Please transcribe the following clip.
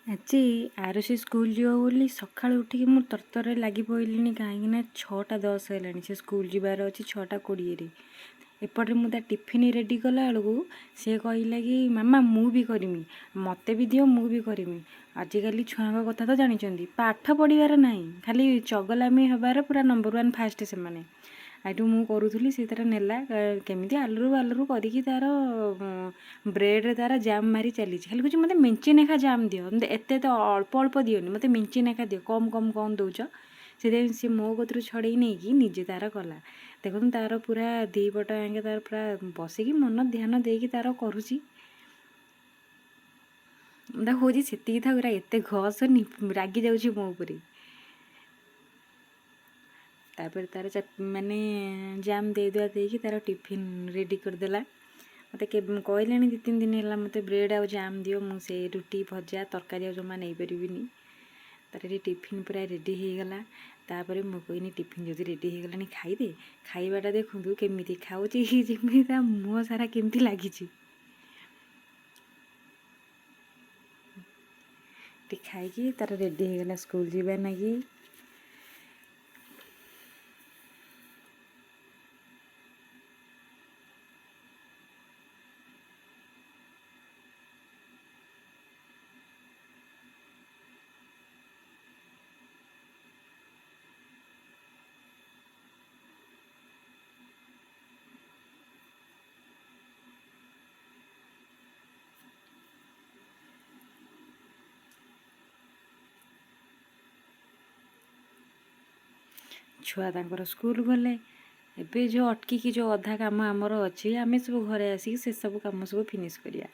ଆଜି ଆରୁଷି ସ୍କୁଲ ଯିବ ବୋଲି ସକାଳୁ ଉଠିକି ମୁଁ ତରତରରେ ଲାଗି ପଡ଼ିଲିଣି, କାହିଁକିନା 6ଟା 10 ହେଲାଣି, ସେ ସ୍କୁଲ ଯିବାର ଅଛି 6ଟା 20ରେ। ଏପଟରେ ମୁଁ ତା ଟିଫିନ୍ ରେଡ଼ି କଲା ବେଳକୁ ସେ କହିଲା କି ମାମା ମୁଁ ବି କରିମି, ମୋତେ ବି ଦିଅ ମୁଁ ବି କରିମି। ଆଜିକାଲି ଛୁଆଙ୍କ କଥା ତ ଜାଣିଛନ୍ତି, ପାଠ ପଢ଼ିବାର ନାହିଁ, ଖାଲି ଚଗଲାମି ହେବାର ପୁରା ନମ୍ବର 1 ଫାଷ୍ଟ ସେମାନେ। ଏଠୁ ମୁଁ କରୁଥିଲି, ସେ ତାର ନେଲା କେମିତି ଆଲୁରୁ ବାଲୁରୁ କରିକି ତାର ବ୍ରେଡ଼ରେ ତାର ଜାମ୍ ମାରି ଚାଲିଛି। ଖାଲି କହୁଛି ମୋତେ ମେଞ୍ଚେ ନେଖା ଜାମ୍ ଦିଅ, ଏତେ ତ ଅଳ୍ପ ଅଳ୍ପ ଦିଅନି, ମୋତେ ମେଞ୍ଚେ ନେଖା ଦିଅ, କମ୍ କମ୍ କମ୍ ଦେଉଛ। ସେଥିପାଇଁ ସେ ମୋ କତିରୁ ଛଡ଼େଇ ନେଇକି ନିଜେ ତାର କଲା। ଦେଖନ୍ତୁ ତାର ପୁରା ଦୁଇ ପଟ ଆଙ୍କେ ତାର ପୁରା ବସିକି ମନ ଧ୍ୟାନ ଦେଇକି ତାର କରୁଛି। ତାକୁ କହୁଛି ସେତିକି ଥାଉ, ଏତେ ଘଷନି, ରାଗି ଯାଉଛି ମୋ ଉପରେ। ତାପରେ ତାର ମାନେ ଜାମ୍ ଦେଇଦୁଆ ଦେଇକି ତାର ଟିଫିନ୍ ରେଡ଼ି କରିଦେଲା। ମୋତେ କହିଲାଣି 2-3 ଦିନ ହେଲା ମୋତେ ବ୍ରେଡ଼୍ ଆଉ ଜାମ୍ ଦିଅ, ମୁଁ ସେ ରୁଟି ଭଜା ତରକାରୀ ଆଉ ଜମା ନେଇପାରିବିନି। ତାର ଏଠି ଟିଫିନ୍ ପୁରା ରେଡ଼ି ହେଇଗଲା। ତାପରେ ମୁଁ କହିନି ଟିଫିନ୍ ଯଦି ରେଡ଼ି ହେଇଗଲାଣି ଖାଇଦେ। ଖାଇବାଟା ଦେଖନ୍ତୁ କେମିତି ଖାଉଛି, ଯେମିତି ତା ମୁହଁ ସାରା କେମିତି ଲାଗିଛି। ଟିକେ ଖାଇକି ତାର ରେଡ଼ି ହେଇଗଲା ସ୍କୁଲ ଯିବା ନାଗି। ଛୁଆ ତାଙ୍କର ସ୍କୁଲ ଗଲେ। ଏବେ ଯେଉଁ ଅଟକିକି ଯେଉଁ ଅଧା କାମ ଆମର ଅଛି, ଆମେ ସବୁ ଘରେ ଆସିକି ସେସବୁ କାମ ସବୁ ଫିନିସ୍ କରିବା।